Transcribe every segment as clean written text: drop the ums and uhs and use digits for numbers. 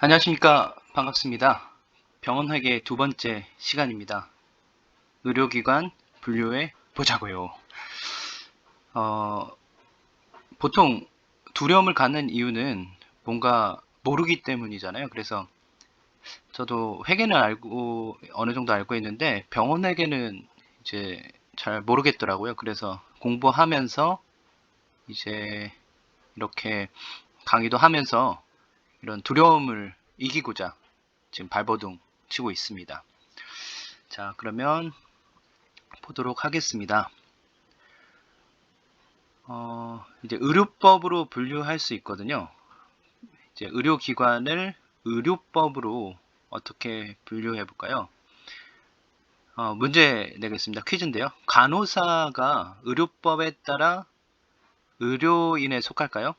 안녕하십니까. 반갑습니다. 병원회계 두 번째 시간입니다. 의료기관 분류해 보자고요. 보통 두려움을 갖는 이유는 뭔가 모르기 때문이잖아요. 그래서 저도 회계는 어느 정도 알고 있는데 병원회계는 이제 잘 모르겠더라고요. 그래서 공부하면서 이제 이렇게 강의도 하면서 이런 두려움을 이기고자 지금 발버둥 치고 있습니다. 자, 그러면 보도록 하겠습니다. 이제 의료법으로 분류할 수 있거든요. 이제 의료기관을 의료법으로 어떻게 분류해 볼까요? 문제 내겠습니다. 퀴즈인데요. 간호사가 의료법에 따라 의료인에 속할까요?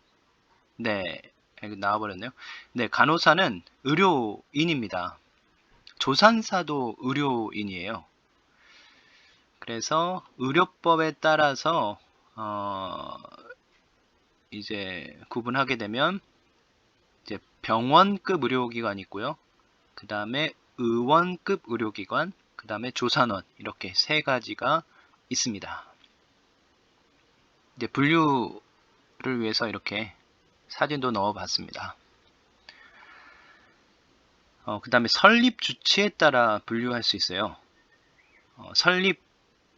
네, 여기 나와버렸네요. 네, 간호사는 의료인입니다. 조산사도 의료인이에요. 그래서 의료법에 따라서 이제 구분하게 되면 이제 병원급 의료기관이 있고요. 그 다음에 의원급 의료기관, 그 다음에 조산원 이렇게 세 가지가 있습니다. 이제 분류를 위해서 이렇게 사진도 넣어봤습니다. 그 다음에 설립 주체에 따라 분류할 수 있어요. 설립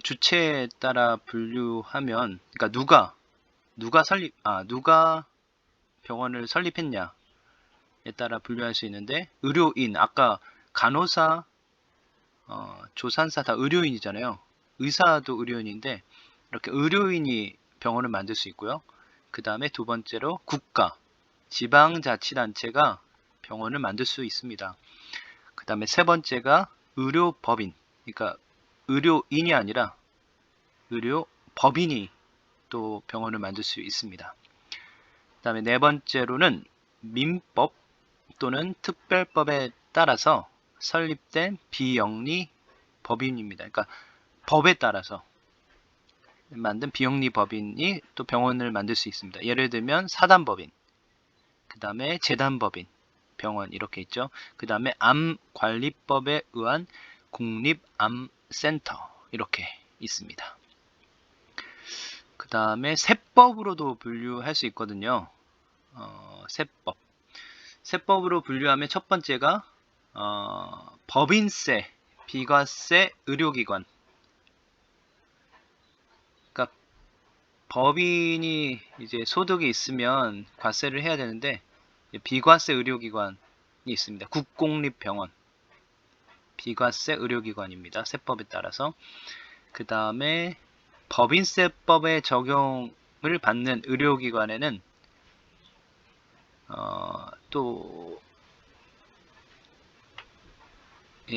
주체에 따라 분류하면, 그러니까 누가 병원을 설립했냐에 따라 분류할 수 있는데, 의료인, 아까 간호사, 조산사 다 의료인이잖아요. 의사도 의료인인데, 이렇게 의료인이 병원을 만들 수 있고요. 그 다음에 두 번째로 국가, 지방자치단체가 병원을 만들 수 있습니다. 그 다음에 세 번째가 의료법인, 그러니까 의료인이 아니라 의료법인이 또 병원을 만들 수 있습니다. 그 다음에 네 번째로는 민법 또는 특별법에 따라서 설립된 비영리 법인입니다. 그러니까 법에 따라서 만든 비영리 법인이 또 병원을 만들 수 있습니다. 예를 들면 사단법인, 그 다음에 재단법인, 병원 이렇게 있죠. 그 다음에 암관리법에 의한 국립암센터 이렇게 있습니다. 그 다음에 세법으로도 분류할 수 있거든요. 세법. 세법으로 분류하면 첫 번째가 법인세, 비과세 의료기관. 그러니까 법인이 이제 소득이 있으면 과세를 해야 되는데 비과세 의료기관이 있습니다. 국공립병원. 비과세 의료기관입니다. 세법에 따라서. 그 다음에 법인세법의 적용을 받는 의료기관에는 또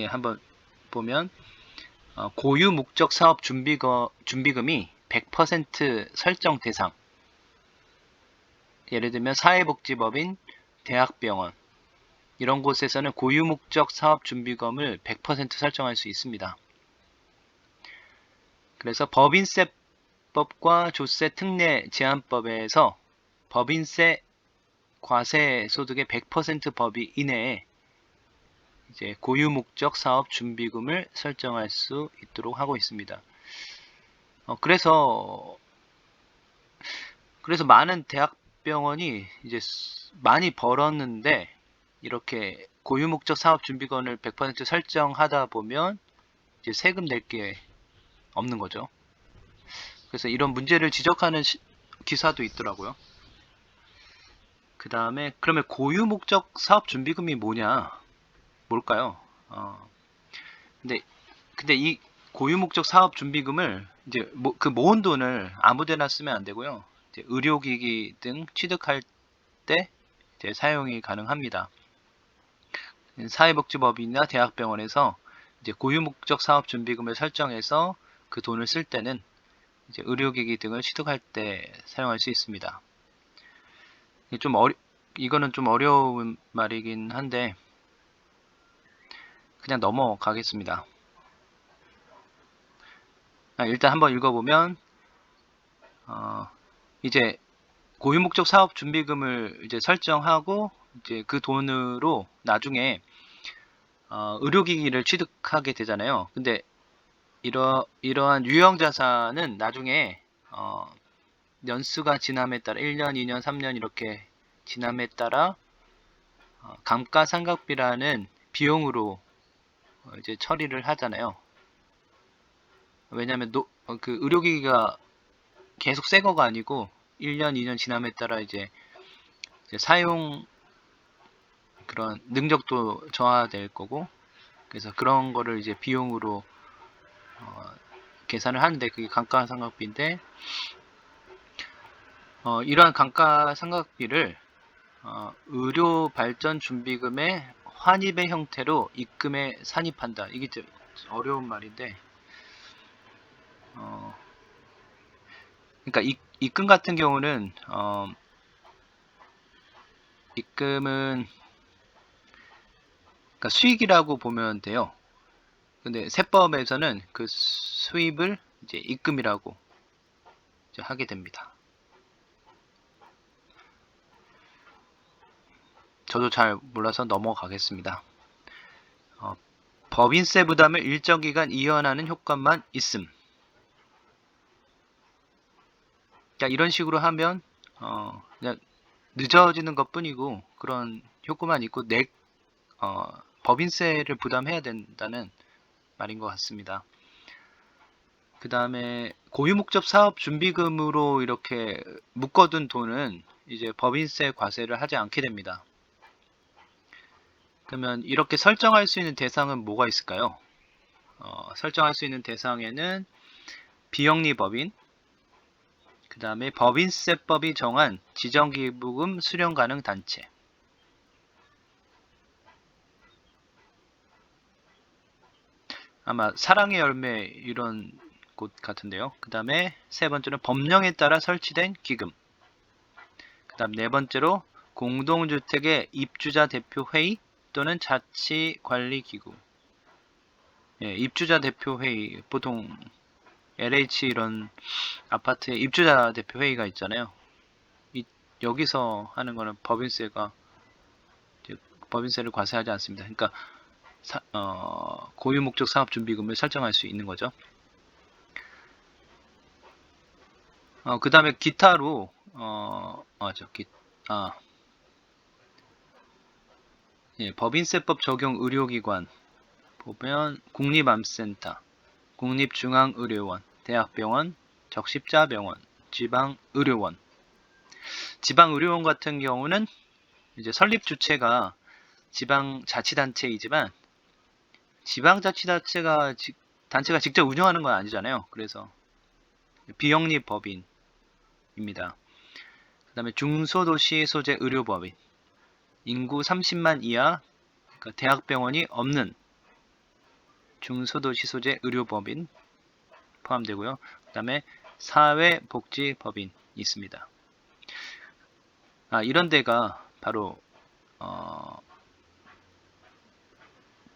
한번 보면 고유목적 사업 준비금이 100% 설정 대상, 예를 들면 사회복지법인, 대학병원 이런 곳에서는 고유목적 사업 준비금을 100% 설정할 수 있습니다. 그래서 법인세법과 조세 특례 제한법에서 법인세 과세 소득의 100% 범위 이내에 이제 고유목적 사업 준비금을 설정할 수 있도록 하고 있습니다. 그래서 많은 대학병원이 이제 많이 벌었는데 이렇게 고유목적 사업 준비금을 100% 설정하다 보면 이제 세금 낼 게 없는 거죠. 그래서 이런 문제를 지적하는 기사도 있더라고요. 그 다음에 그러면 고유목적 사업 준비금이 뭘까요? 근데 이 고유목적 사업 준비금을 이제 그 모은 돈을 아무데나 쓰면 안 되고요. 이제 의료기기 등 취득할 때 이제 사용이 가능합니다. 사회복지법이나 대학병원에서 이제 고유목적 사업 준비금을 설정해서 그 돈을 쓸 때는 이제 의료기기 등을 취득할 때 사용할 수 있습니다. 이거는 좀 어려운 말이긴 한데 그냥 넘어가겠습니다. 일단 한번 읽어보면 이제 고유목적 사업 준비금을 이제 설정하고 이제 그 돈으로 나중에 의료기기를 취득하게 되잖아요. 근데 이러한 유형 자산은 나중에 연수가 지남에 따라 1년, 2년, 3년 이렇게 지남에 따라 감가상각비라는 비용으로 이제 처리를 하잖아요. 왜냐하면 그 의료기기가 계속 새 거가 아니고 1년, 2년 지남에 따라 이제 사용 그런 능력도 저하될 거고, 그래서 그런 거를 이제 비용으로 계산을 하는데 그게 감가상각비인데, 이러한 감가상각비를 의료발전준비금의 환입의 형태로 입금에 산입한다. 이게 좀 어려운 말인데, 그러니까 입금 같은 경우는 입금은 그러니까 수익이라고 보면 돼요. 근데 세법에서는 그 수입을 이제 입금이라고 이제 하게 됩니다. 저도 잘 몰라서 넘어가겠습니다. 법인세 부담을 일정 기간 이연하는 효과만 있음. 그러니까 이런 식으로 하면 그냥 늦어지는 것 뿐이고 그런 효과만 있고 법인세를 부담해야 된다는 말인 것 같습니다. 그 다음에 고유목적 사업 준비금으로 이렇게 묶어둔 돈은 이제 법인세 과세를 하지 않게 됩니다. 그러면 이렇게 설정할 수 있는 대상은 뭐가 있을까요? 설정할 수 있는 대상에는 비영리법인, 그 다음에 법인세법이 정한 지정기부금 수령 가능 단체, 아마 사랑의 열매 이런 곳 같은데요. 그 다음에 세 번째는 법령에 따라 설치된 기금, 그 다음 네 번째로 공동주택의 입주자 대표회의 또는 자치관리기구. 예, 입주자 대표회의, 보통 LH 이런 아파트에 입주자 대표회의가 있잖아요. 여기서 하는 거는 법인세를 과세하지 않습니다. 그러니까 고유목적 사업준비금을 설정할 수 있는 거죠. 그 다음에 기타로 예, 법인세법 적용 의료기관 보면 국립암센터, 국립중앙의료원, 대학병원, 적십자병원, 지방의료원. 지방의료원 같은 경우는 이제 설립 주체가 지방자치단체이지만 지방자치단체가 직접 운영하는 건 아니잖아요. 그래서 비영리 법인입니다. 그 다음에 중소도시 소재 의료법인, 인구 30만 이하, 그러니까 대학병원이 없는 중소도시 소재 의료법인 포함되고요. 그 다음에 사회복지법인 있습니다. 이런 데가 바로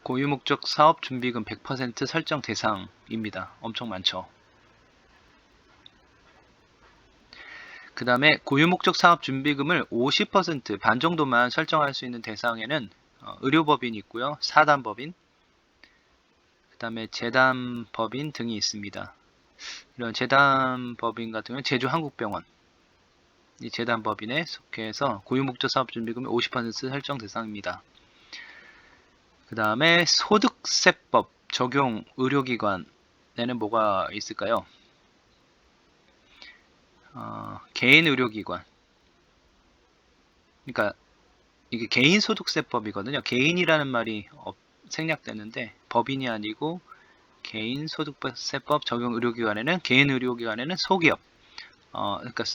고유목적 사업준비금 100% 설정 대상입니다. 엄청 많죠. 그 다음에 고유목적 사업준비금을 50% 반 정도만 설정할 수 있는 대상에는 의료법인이 있고요. 사단법인, 그 다음에 재단법인 등이 있습니다. 이런 재단법인 같은 경우는 제주한국병원, 이 재단법인에 속해서 고유목적 사업준비금이 50% 설정 대상입니다. 그 다음에 소득세법 적용 의료기관에는 뭐가 있을까요? 개인의료기관. 그러니까 이게 개인소득세법이거든요. 개인이라는 말이 생략되는데 법인이 아니고 개인소득세법 적용 의료기관에는 개인의료기관에는 소기업. 그러니까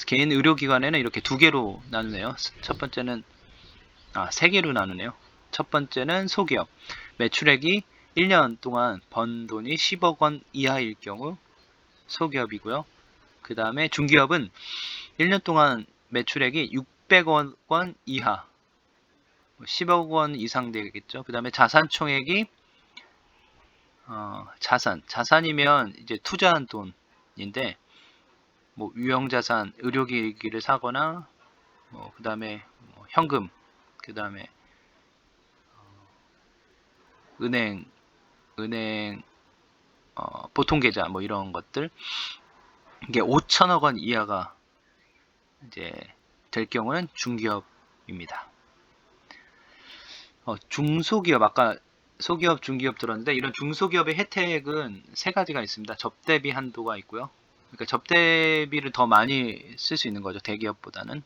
개인의료기관에는 이렇게 두 개로 나누네요. 첫 번째는 세 개로 나누네요. 첫 번째는 소기업. 매출액이 1년 동안 번 돈이 10억 원 이하일 경우 소기업이고요. 그 다음에 중기업은 1년 동안 매출액이 600억 원 이하, 10억 원 이상 되겠죠. 그 다음에 자산총액이 자산이면 이제 투자한 돈인데 뭐 유형자산, 의료기기를 사거나 그 다음에 현금, 그 다음에 은행 보통 계좌 이런 것들, 이게 5천억 원 이하가 이제 될 경우는 중기업입니다. 중소기업, 아까 소기업, 중기업 들었는데, 이런 중소기업의 혜택은 세 가지가 있습니다. 접대비 한도가 있고요. 그러니까 접대비를 더 많이 쓸 수 있는 거죠, 대기업보다는.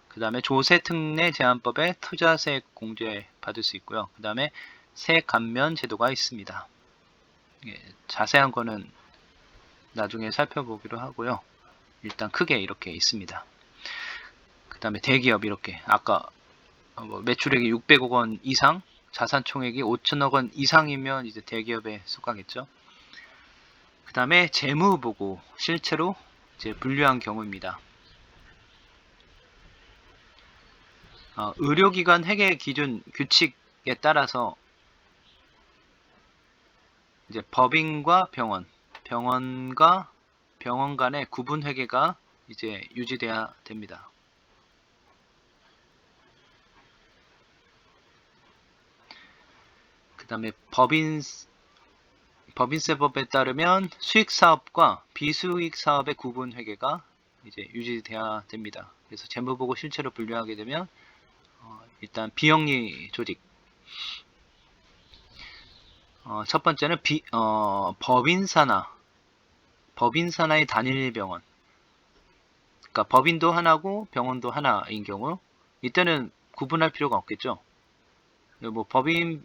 그 다음에 조세특례 제한법에 투자세액 공제 받을 수 있고요. 그 다음에 세액 감면 제도가 있습니다. 자세한 거는 나중에 살펴보기로 하고요. 일단 크게 이렇게 있습니다. 그 다음에 대기업, 이렇게 아까 매출액이 600억 원 이상, 자산 총액이 5천억 원 이상이면 이제 대기업에 속하겠죠. 그 다음에 재무보고, 실체로 이제 분류한 경우입니다. 의료기관 회계 기준 규칙에 따라서 이제 법인과 병원과 병원 간의 구분 회계가 이제 유지돼야 됩니다. 그 다음에 법인세법에 따르면 수익사업과 비수익사업의 구분 회계가 이제 유지돼야 됩니다. 그래서 재무보고 실체로 분류하게 되면 일단 비영리 조직, 첫 번째는 법인산하의 단일 병원. 그러니까 법인도 하나고 병원도 하나인 경우, 이때는 구분할 필요가 없겠죠. 법인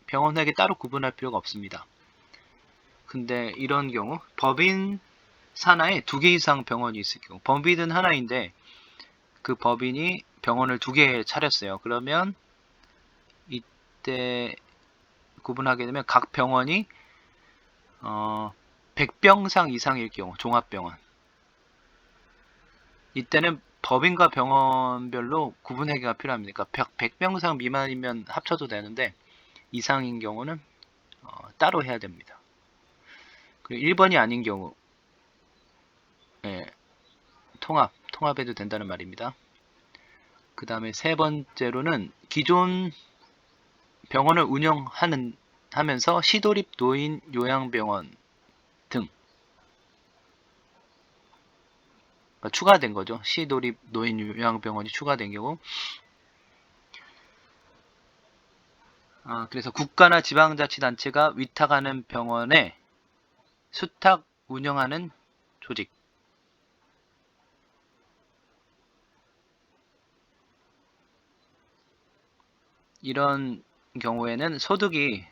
병원에게 따로 구분할 필요가 없습니다. 근데 이런 경우 법인 산하에 2개 이상 병원이 있을 경우, 법인은 하나인데 그 법인이 병원을 2개 차렸어요. 그러면 이때 구분하게 되면 각 병원이 100병상 이상일 경우, 종합병원, 이때는 법인과 병원별로 구분회계가 필요합니다. 그러니까 100병상 미만이면 합쳐도 되는데 이상인 경우는 따로 해야 됩니다. 그리고 1번이 아닌 경우 통합해도 된다는 말입니다. 그 다음에 세 번째로는 기존 병원을 운영하면서 시도립 노인 요양병원 등, 그러니까 추가된 거죠. 시도립 노인 요양병원이 추가된 경우, 그래서 국가나 지방자치단체가 위탁하는 병원에 수탁 운영하는 조직, 이런 경우에는 소득이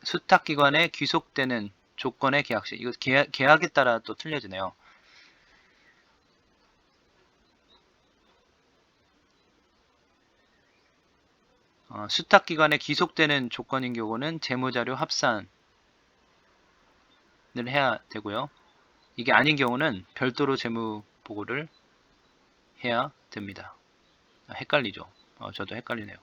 수탁기관에 귀속되는 조건의 계약시, 이거 계약에 따라 또 틀려지네요. 수탁기관에 귀속되는 조건인 경우는 재무자료 합산을 해야 되고요. 이게 아닌 경우는 별도로 재무보고를 해야 됩니다. 헷갈리죠? 저도 헷갈리네요.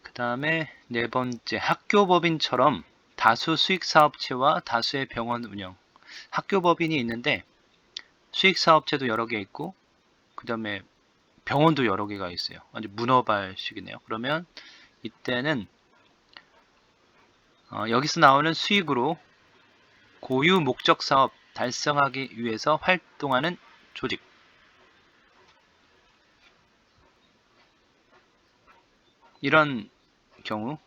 그 다음에 네 번째, 학교법인처럼 다수 수익사업체와 다수의 병원 운영. 학교법인이 있는데 수익사업체도 여러 개 있고, 그 다음에 병원도 여러 개가 있어요. 완전 문어발식이네요. 그러면 이때는 여기서 나오는 수익으로 고유 목적 사업 달성하기 위해서 활동하는 조직, 이런 경우,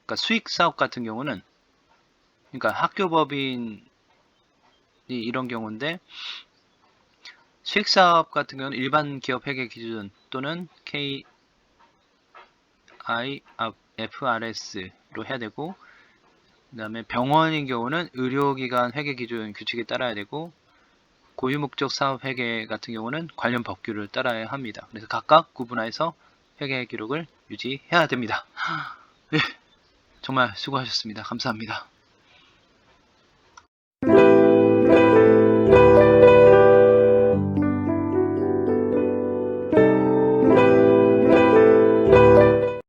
그러니까 수익 사업 같은 경우는, 그러니까 학교법인이 이런 경우인데, 수익 사업 같은 경우는 일반 기업 회계 기준 또는 KIFRS로 해야 되고, 그 다음에 병원인 경우는 의료기관 회계 기준 규칙에 따라야 되고, 고유목적 사업 회계 같은 경우는 관련 법규를 따라야 합니다. 그래서 각각 구분해서 회계 기록을 유지해야 됩니다. 네, 정말 수고하셨습니다. 감사합니다.